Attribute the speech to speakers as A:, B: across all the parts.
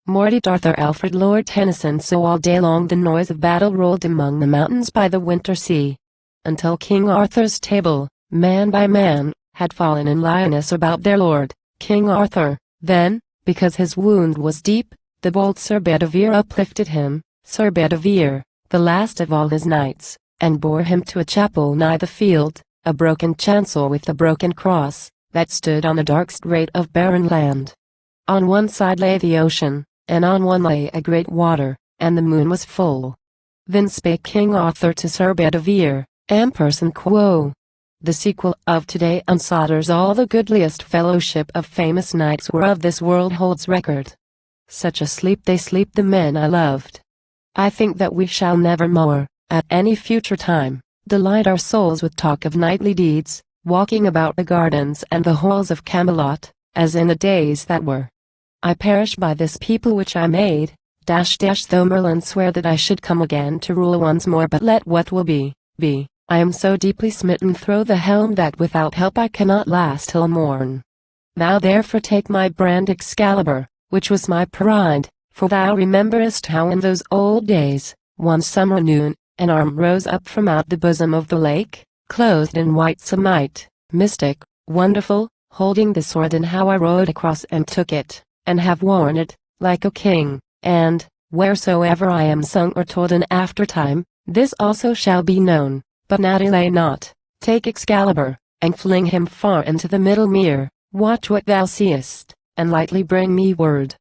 A: Morte Arthur Alfred Lord Tennyson. So all day long the noise of battle rolled among the mountains by the winter sea, until King Arthur's table, man by man, had fallen in lioness about their lord, King Arthur. Then, because his wound was deep, the bold Sir Bedivere uplifted him, Sir Bedivere, the last of all his knights, and bore him to a chapel nigh the field, a broken chancel with a broken cross, that stood on a dark strait of barren land. On one side lay the ocean, and on one lay a great water, and the moon was full. Then spake King Arthur to Sir Bedivere, Amperson quo. The sequel of today unsolders all the goodliest fellowship of famous knights whereof this world holds record. Such a sleep they sleep the men I loved. I think that we shall never more, at any future time, delight our souls with talk of knightly deeds, walking about the gardens and the halls of Camelot, as in the days that were. I perish by this people which I made, though Merlin swear that I should come again to rule once more, but let what will be, be. I am so deeply smitten thro' the helm that without help I cannot last till morn. Thou therefore take my brand Excalibur, which was my pride, for thou rememberest how in those old days, one summer noon, an arm rose up from out the bosom of the lake, clothed in white samite, mystic, wonderful, holding the sword, and how I rode across and took it, and have worn it, like a king, and, wheresoever I am sung or told in aftertime, this also shall be known. But now delay not, take Excalibur, and fling him far into the middle mere, watch what thou seest, and lightly bring me word.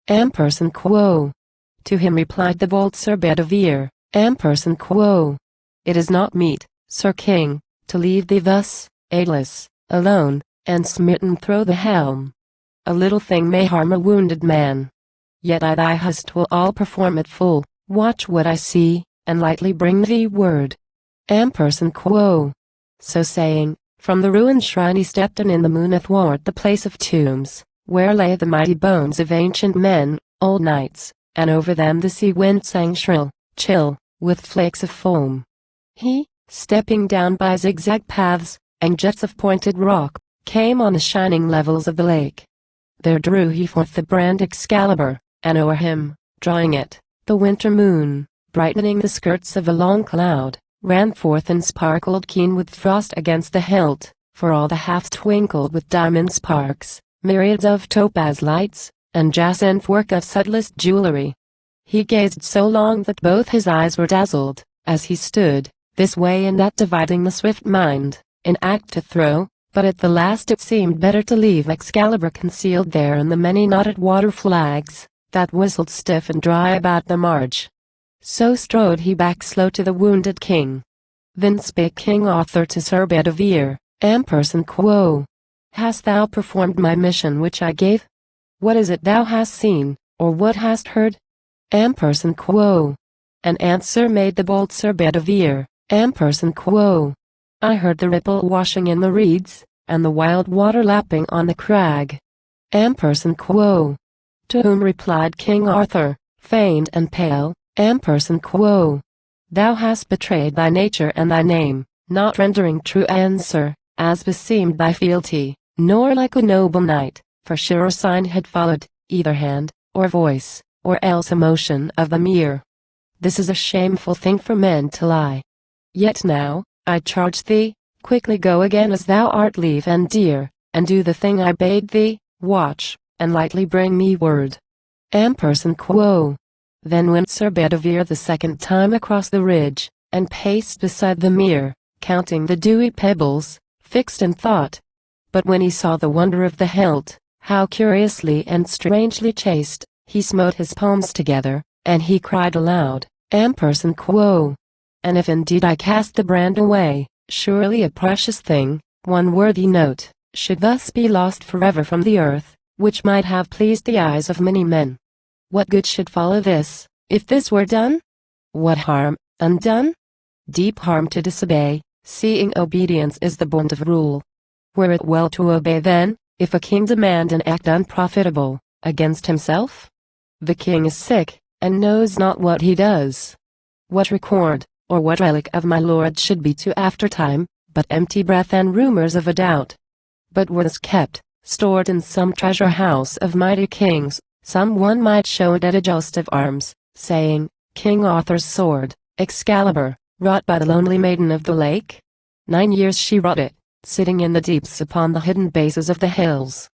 A: Amperson quo. To him replied the bold Sir Bedivere, Amperson quo. It is not meet, Sir King, to leave thee thus, aidless, alone, and smitten thro' the helm. A little thing may harm a wounded man. Yet I thy host will all perform it full, watch what I see, and lightly bring thee word. Amperson quo. So saying, from the ruined shrine he stepped, and in the moon athwart the place of tombs, where lay the mighty bones of ancient men, old knights, and over them the sea wind sang shrill, chill, with flakes of foam. He, stepping down by zigzag paths, and jets of pointed rock, came on the shining levels of the lake. There drew he forth the brand Excalibur, and o'er him, drawing it, the winter moon, brightening the skirts of a long cloud, ran forth and sparkled keen with frost against the hilt, for all the half twinkled with diamond sparks, myriads of topaz lights, and jacinth work of subtlest jewelry. He gazed so long that both his eyes were dazzled, as he stood, this way and that dividing the swift mind, in act to throw, but at the last it seemed better to leave Excalibur concealed there in the many knotted water flags, that whistled stiff and dry about the marge. So strode he back slow to the wounded king. Then spake King Arthur to Sir Bedivere, Amperson quo. Hast thou performed my mission which I gave? What is it thou hast seen, or what hast heard? Amperson quo. An answer made the bold Sir Bedivere, Amperson quo. I heard the ripple washing in the reeds, and the wild water lapping on the crag. Amperson quo. To whom replied King Arthur, feigned and pale, Amperson quo. Thou hast betrayed thy nature and thy name, not rendering true answer, as beseemed thy fealty, nor like a noble knight, for sure a sign had followed, either hand, or voice, or else a motion of the mere. This is a shameful thing for men to lie. Yet now, I charge thee, quickly go again as thou art lieve and dear, and do the thing I bade thee, watch, and lightly bring me word. Amperson quo. Then went Sir Bedivere the second time across the ridge, and paced beside the mere, counting the dewy pebbles, fixed in thought. But when he saw the wonder of the hilt, how curiously and strangely chased, he smote his palms together, and he cried aloud, Amperson quo. And if indeed I cast the brand away, surely a precious thing, one worthy note, should thus be lost forever from the earth, which might have pleased the eyes of many men. What good should follow this, if this were done? What harm, undone? Deep harm to disobey, seeing obedience is the bond of rule. Were it well to obey then, if a king demand an act unprofitable, against himself? The king is sick, and knows not what he does. What record, or what relic of my lord should be to aftertime, but empty breath and rumors of a doubt? But was kept, stored in some treasure house of mighty kings, Someone might show it at a joust of arms, saying, King Arthur's sword, Excalibur, wrought by the lonely maiden of the lake. 9 years she wrought it, sitting in the deeps upon the hidden bases of the hills.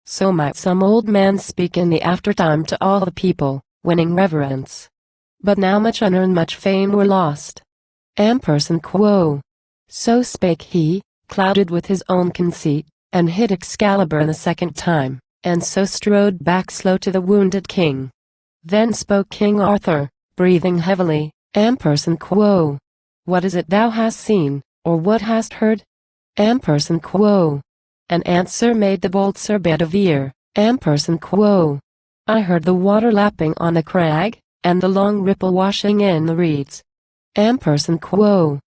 A: So might some old man speak in the aftertime to all the people, winning reverence. But now much honor and much fame were lost. Ampersand quo. So spake he, clouded with his own conceit, and hit Excalibur the second time, and so strode back slow to the wounded king. Then spoke King Arthur, breathing heavily, Ampersand quo. What is it thou hast seen, or what hast heard? Ampersand quo. An answer made the bold Sir Bedivere, Ampersand quo. I heard the water lapping on the crag, and the long ripple washing in the reeds. Ampersand quo.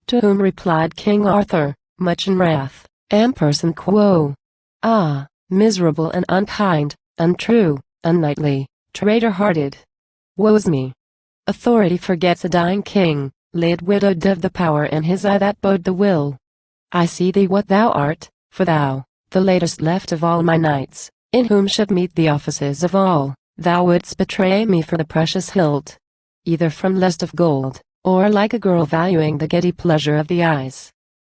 A: To whom replied King Arthur, much in wrath, Ampersand quo. Ah, miserable and unkind, untrue, unknightly, traitor-hearted. Woe's me! Authority forgets a dying king, laid widowed of the power in his eye that bode the will. I see thee what thou art, for thou, the latest left of all my knights, in whom should meet the offices of all, thou wouldst betray me for the precious hilt. Either from lust of gold, or like a girl valuing the giddy pleasure of the eyes.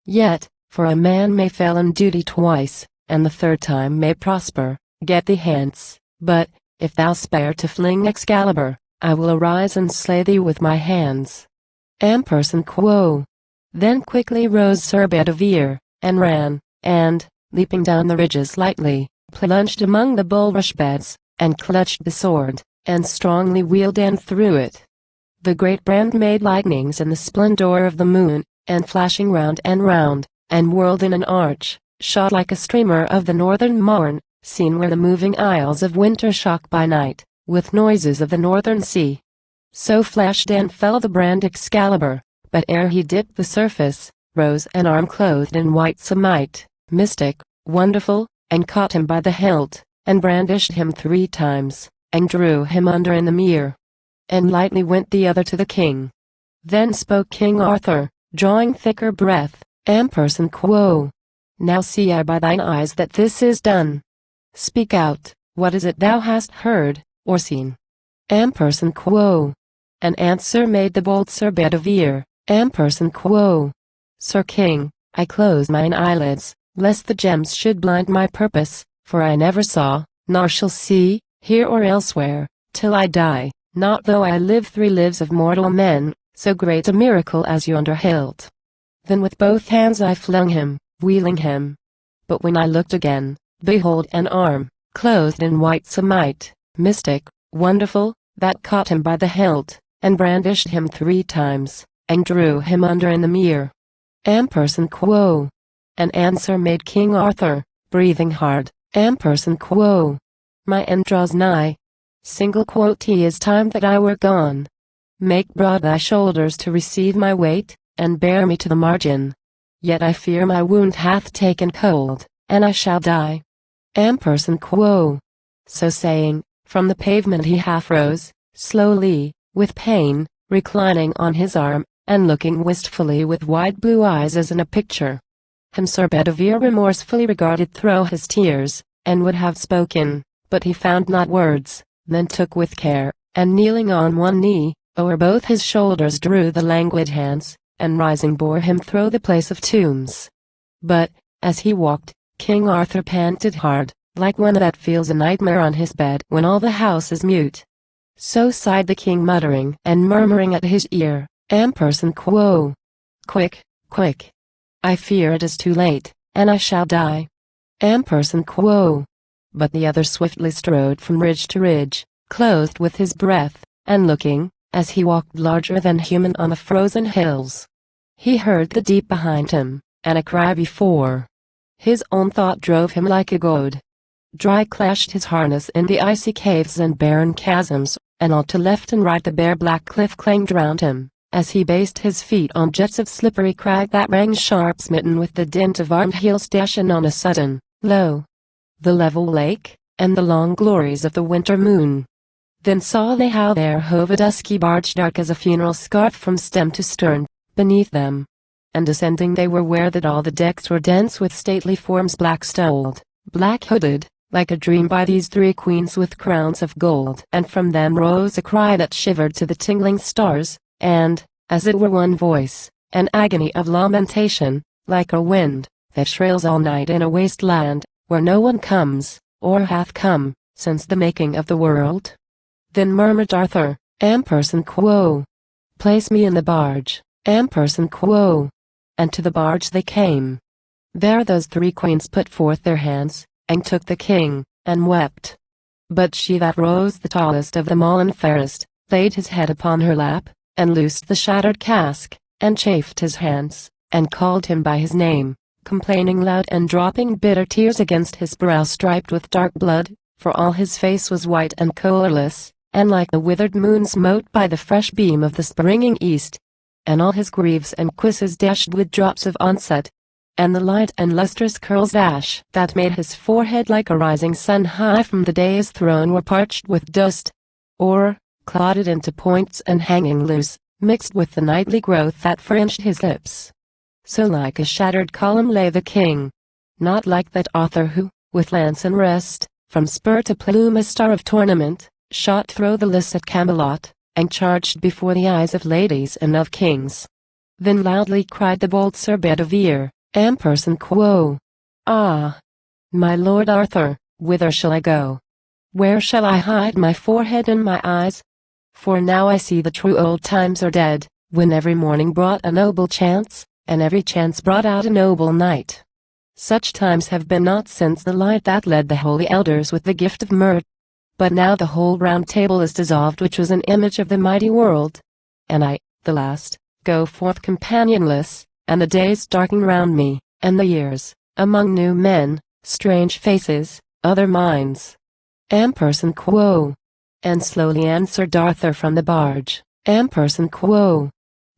A: Yet, for a man may fail in duty twice, and the third time may prosper, get thee hence. But, if thou spare to fling Excalibur, I will arise and slay thee with my hands. Ampersand quo. Then quickly rose Sir Bedivere, and ran, and, leaping down the ridges lightly, plunged among the bulrush beds, and clutched the sword, and strongly wheeled and threw it. The great brand made lightnings in the splendor of the moon, and flashing round, and whirled in an arch, shot like a streamer of the northern morn, seen where the moving isles of winter shock by night, with noises of the northern sea. So flashed and fell the brand Excalibur, but ere he dipped the surface, rose an arm clothed in white samite, mystic, wonderful, and caught him by the hilt, and brandished him 3 times, and drew him under in the mere. And lightly went the other to the king. Then spoke King Arthur, drawing thicker breath, Ampersand quo. Now see I by thine eyes that this is done. Speak out, what is it thou hast heard, or seen? Ampersand quo. An answer made the bold Sir Bedivere, Ampersand quo. Sir King, I close mine eyelids, lest the gems should blind my purpose, for I never saw, nor shall see, here or elsewhere, till I die, not though I live 3 lives of mortal men, so great a miracle as yonder hilt. Then with both hands I flung him, wheeling him. But when I looked again, behold an arm, clothed in white samite, mystic, wonderful, that caught him by the hilt, and brandished him 3 times, and drew him under in the mere. Ampersand quo. An answer made King Arthur, breathing hard, Ampersand quo. My end draws nigh. Single quote, 'Tis time that I were gone. Make broad thy shoulders to receive my weight, and bear me to the margin. Yet I fear my wound hath taken cold, and I shall die. Ampersand quo. So saying, from the pavement he half rose, slowly, with pain, reclining on his arm, and looking wistfully with wide blue eyes as in a picture. Him Sir Bedivere remorsefully regarded through his tears, and would have spoken, but he found not words, then took with care, and kneeling on one knee, o'er both his shoulders drew the languid hands, and rising bore him through the place of tombs. But, as he walked, King Arthur panted hard, like one that feels a nightmare on his bed when all the house is mute. So sighed the king, muttering and murmuring at his ear, Ampersand quo. Quick, quick. I fear it is too late, and I shall die. Ampersand quo. But the other swiftly strode from ridge to ridge, clothed with his breath, and looking, as he walked, larger than human on the frozen hills. He heard the deep behind him, and a cry before. His own thought drove him like a goad. Dry clashed his harness in the icy caves and barren chasms, and all to left and right the bare black cliff clanged round him, as he based his feet on jets of slippery crag that rang sharp, smitten with the dint of armed heels, dashing on a sudden, lo! The level lake, and the long glories of the winter moon. Then saw they how there hove a dusky barge, dark as a funeral scarf from stem to stern, beneath them. And descending they were where that all the decks were dense with stately forms, black stoled, black hooded, like a dream by these three queens with crowns of gold. And from them rose a cry that shivered to the tingling stars, and, as it were one voice, an agony of lamentation, like a wind, that shrills all night in a wasteland, where no one comes, or hath come, since the making of the world. Then murmured Arthur, ampersand quo. Place me in the barge, ampersand quo. And to the barge they came. There those three queens put forth their hands, and took the king, and wept. But she that rose the tallest of them all and fairest, laid his head upon her lap, and loosed the shattered cask, and chafed his hands, and called him by his name, complaining loud and dropping bitter tears against his brow striped with dark blood, for all his face was white and colourless, and like the withered moon smote by the fresh beam of the springing east, and all his greaves and cuisses dashed with drops of onset, and the light and lustrous curls ash that made his forehead like a rising sun high from the day's throne were parched with dust, or, clotted into points and hanging loose, mixed with the nightly growth that fringed his lips. So like a shattered column lay the king, not like that Arthur who, with lance and rest, from spur to plume a star of tournament, shot through the lists at Camelot, and charged before the eyes of ladies and of kings. Then loudly cried the bold Sir Bedivere, ampersand quo. Ah! My lord Arthur, whither shall I go? Where shall I hide my forehead and my eyes? For now I see the true old times are dead, when every morning brought a noble chance, and every chance brought out a noble knight. Such times have been not since the light that led the holy elders with the gift of myrrh. But now the whole round table is dissolved which was an image of the mighty world. And I, the last, go forth companionless, and the days darken round me, and the years, among new men, strange faces, other minds. Ampersand quo. And slowly answered Arthur from the barge, ampersand quo.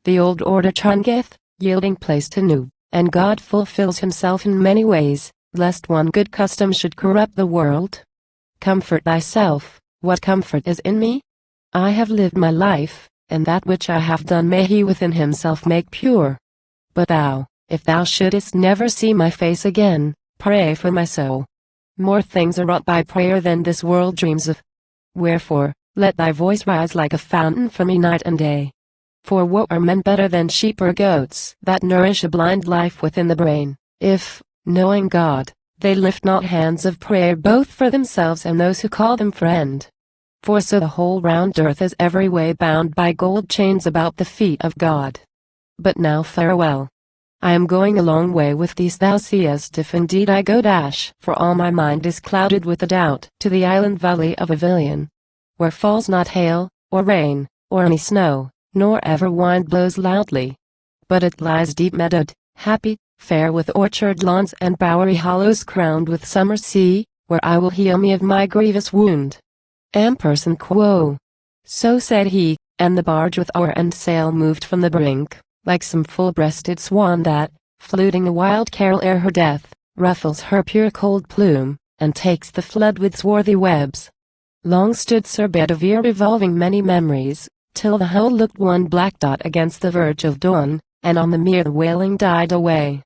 A: The old order changeth, yielding place to new, and God fulfills himself in many ways, lest one good custom should corrupt the world. Comfort thyself, what comfort is in me? I have lived my life, and that which I have done may he within himself make pure. But thou, if thou shouldest never see my face again, pray for my soul. More things are wrought by prayer than this world dreams of. Wherefore, let thy voice rise like a fountain for me night and day. For what are men better than sheep or goats that nourish a blind life within the brain, if, knowing God, they lift not hands of prayer both for themselves and those who call them friend? For so the whole round earth is every way bound by gold chains about the feet of God. But now farewell. I am going a long way with these thou seest if indeed I go for all my mind is clouded with a doubt to the island valley of Avilion, where falls not hail, or rain, or any snow, nor ever wind blows loudly. But it lies deep meadowed, happy, fair with orchard lawns and bowery hollows crowned with summer sea, where I will heal me of my grievous wound. Ampersand quo. So said he, and the barge with oar and sail moved from the brink, like some full-breasted swan that, fluting a wild carol ere her death, ruffles her pure cold plume, and takes the flood with swarthy webs. Long stood Sir Bedivere revolving many memories, till the whole looked one black dot against the verge of dawn, and on the mere the wailing died away.